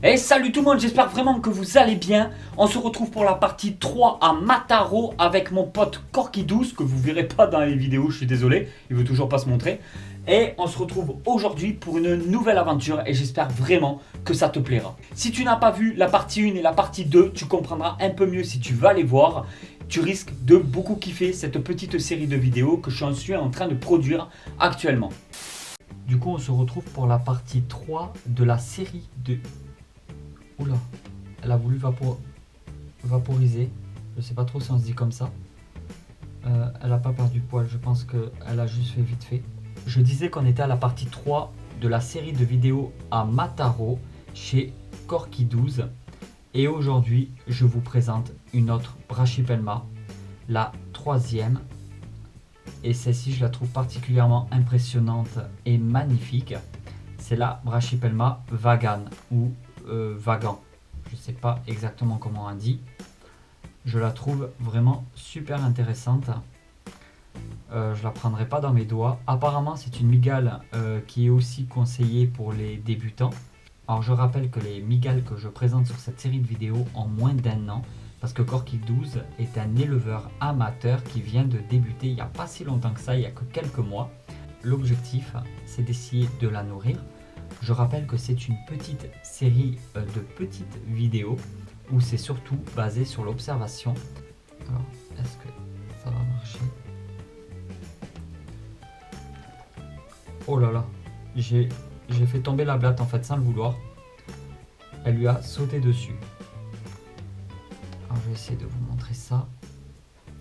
Et salut tout le monde, j'espère vraiment que vous allez bien. On se retrouve pour la partie 3 à Mataro avec mon pote Corky12, que vous verrez pas dans les vidéos, je suis désolé, il veut toujours pas se montrer. Et on se retrouve aujourd'hui pour une nouvelle aventure et j'espère vraiment que ça te plaira. Si tu n'as pas vu la partie 1 et la partie 2, tu comprendras un peu mieux si tu vas les voir. Tu risques de beaucoup kiffer cette petite série de vidéos que je suis en train de produire actuellement. Du coup, on se retrouve pour la partie 3 de la série de... Oula, elle a voulu vaporiser. Je sais pas trop si on se dit comme ça. Elle a pas perdu poil, je pense qu'elle a juste fait vite fait. Je disais qu'on était à la partie 3 de la série de vidéos à Mataro chez Corky12. Et aujourd'hui, je vous présente une autre Brachypelma, la troisième. Et celle-ci, je la trouve particulièrement impressionnante et magnifique. C'est la Brachypelma Vagan ou Vagan. Je ne sais pas exactement comment on dit. Je la trouve vraiment super intéressante. Je la prendrai pas dans mes doigts. Apparemment, c'est une mygale qui est aussi conseillée pour les débutants. Alors, je rappelle que les mygales que je présente sur cette série de vidéos ont moins d'1 an. Parce que Corky12 est un éleveur amateur qui vient de débuter il n'y a pas si longtemps que ça, il n'y a que quelques mois. L'objectif, c'est d'essayer de la nourrir. Je rappelle que c'est une petite série de petites vidéos où c'est surtout basé sur l'observation. Alors, est-ce que ça va marcher? Oh là là, j'ai fait tomber la blatte en fait sans le vouloir. Elle lui a sauté dessus. Alors, je vais essayer de vous montrer ça.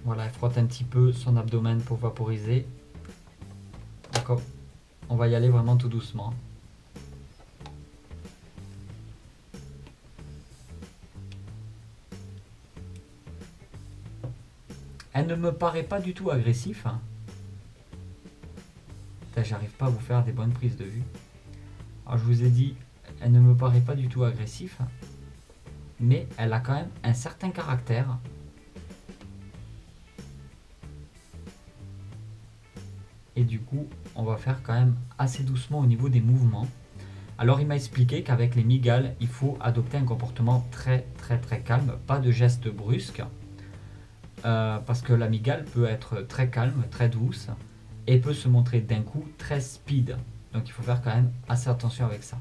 Voilà, elle frotte un petit peu son abdomen pour vaporiser. D'accord. On va y aller vraiment tout doucement. Elle ne me paraît pas du tout agressive. J'arrive pas à vous faire des bonnes prises de vue. Alors je vous ai dit, elle ne me paraît pas du tout agressive. Mais elle a quand même un certain caractère. Et du coup, on va faire quand même assez doucement au niveau des mouvements. Alors il m'a expliqué qu'avec les mygales, il faut adopter un comportement très calme, pas de gestes brusques. Parce que la mygale peut être très calme, très douce et peut se montrer d'un coup très speed. Donc il faut faire quand même assez attention avec ça.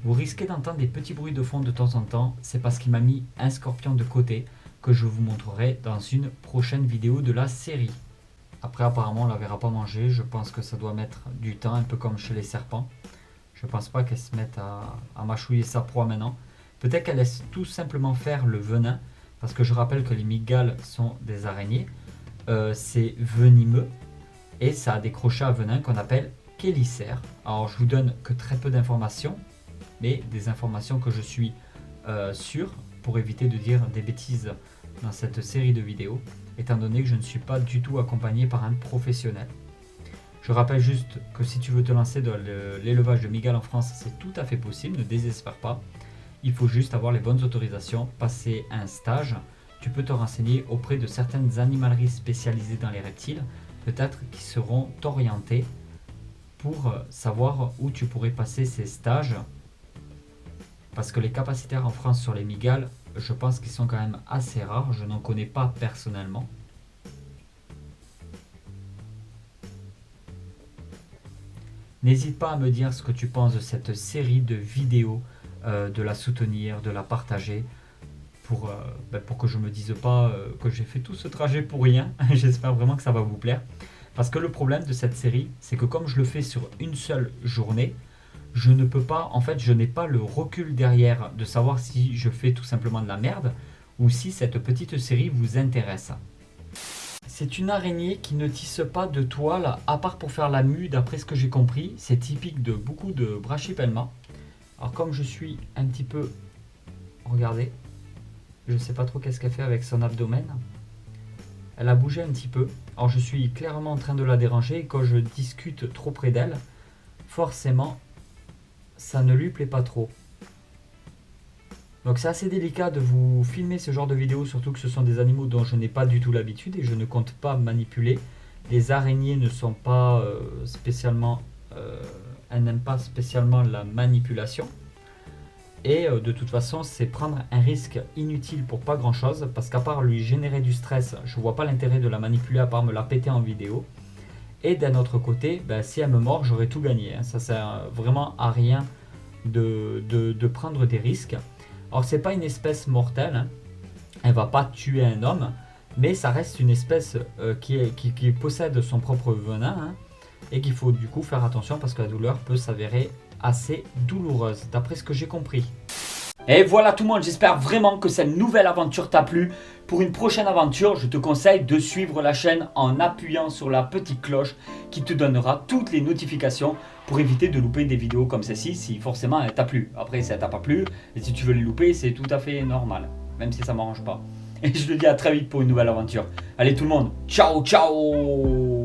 Vous risquez d'entendre des petits bruits de fond de temps en temps, c'est parce qu'il m'a mis un scorpion de côté que je vous montrerai dans une prochaine vidéo de la série. Après apparemment on ne la verra pas manger, je pense que ça doit mettre du temps, un peu comme chez les serpents. Je ne pense pas qu'elle se mette à mâchouiller sa proie maintenant. Peut-être qu'elle laisse tout simplement faire le venin. Parce que je rappelle que les mygales sont des araignées, c'est venimeux et ça a des crochets à venin qu'on appelle chélicères. Alors je vous donne que très peu d'informations, mais des informations que je suis sûr pour éviter de dire des bêtises dans cette série de vidéos, étant donné que je ne suis pas du tout accompagné par un professionnel. Je rappelle juste que si tu veux te lancer dans l'élevage de mygales en France, c'est tout à fait possible, ne désespère pas. Il faut juste avoir les bonnes autorisations, passer un stage. Tu peux te renseigner auprès de certaines animaleries spécialisées dans les reptiles, peut-être qui seront orientées pour savoir où tu pourrais passer ces stages. Parce que les capacitaires en France sur les mygales, je pense qu'ils sont quand même assez rares, je n'en connais pas personnellement. N'hésite pas à me dire ce que tu penses de cette série de vidéos, de la soutenir, de la partager pour que je ne me dise pas que j'ai fait tout ce trajet pour rien. J'espère vraiment que ça va vous plaire. Parce que le problème de cette série, c'est que comme je le fais sur une seule journée, je ne peux pas, en fait, je n'ai pas le recul derrière de savoir si je fais tout simplement de la merde ou si cette petite série vous intéresse. C'est une araignée qui ne tisse pas de toile, à part pour faire la mue, d'après ce que j'ai compris. C'est typique de beaucoup de Brachypelma. Alors comme je suis un petit peu... Regardez. Je ne sais pas trop qu'est-ce qu'elle fait avec son abdomen. Elle a bougé un petit peu. Alors je suis clairement en train de la déranger. Et quand je discute trop près d'elle, forcément, ça ne lui plaît pas trop. Donc c'est assez délicat de vous filmer ce genre de vidéos, surtout que ce sont des animaux dont je n'ai pas du tout l'habitude et je ne compte pas manipuler. Les araignées ne sont pas spécialement... elles n'aiment pas spécialement la manipulation. Et de toute façon, c'est prendre un risque inutile pour pas grand chose, parce qu'à part lui générer du stress, je vois pas l'intérêt de la manipuler à part me la péter en vidéo. Et d'un autre côté, ben, si elle me mord, j'aurais tout gagné. Hein. Ça sert vraiment à rien de prendre des risques. Alors c'est pas une espèce mortelle, hein. Elle va pas tuer un homme, mais ça reste une espèce qui possède son propre venin, hein, et qu'il faut du coup faire attention parce que la douleur peut s'avérer assez douloureuse, d'après ce que j'ai compris. Et voilà tout le monde, j'espère vraiment que cette nouvelle aventure t'a plu. Pour une prochaine aventure, je te conseille de suivre la chaîne en appuyant sur la petite cloche qui te donnera toutes les notifications pour éviter de louper des vidéos comme celle-ci si forcément elle t'a plu. Après, si elle t'a pas plu, et si tu veux les louper, c'est tout à fait normal, même si ça m'arrange pas. Et je te dis à très vite pour une nouvelle aventure. Allez tout le monde, ciao ciao.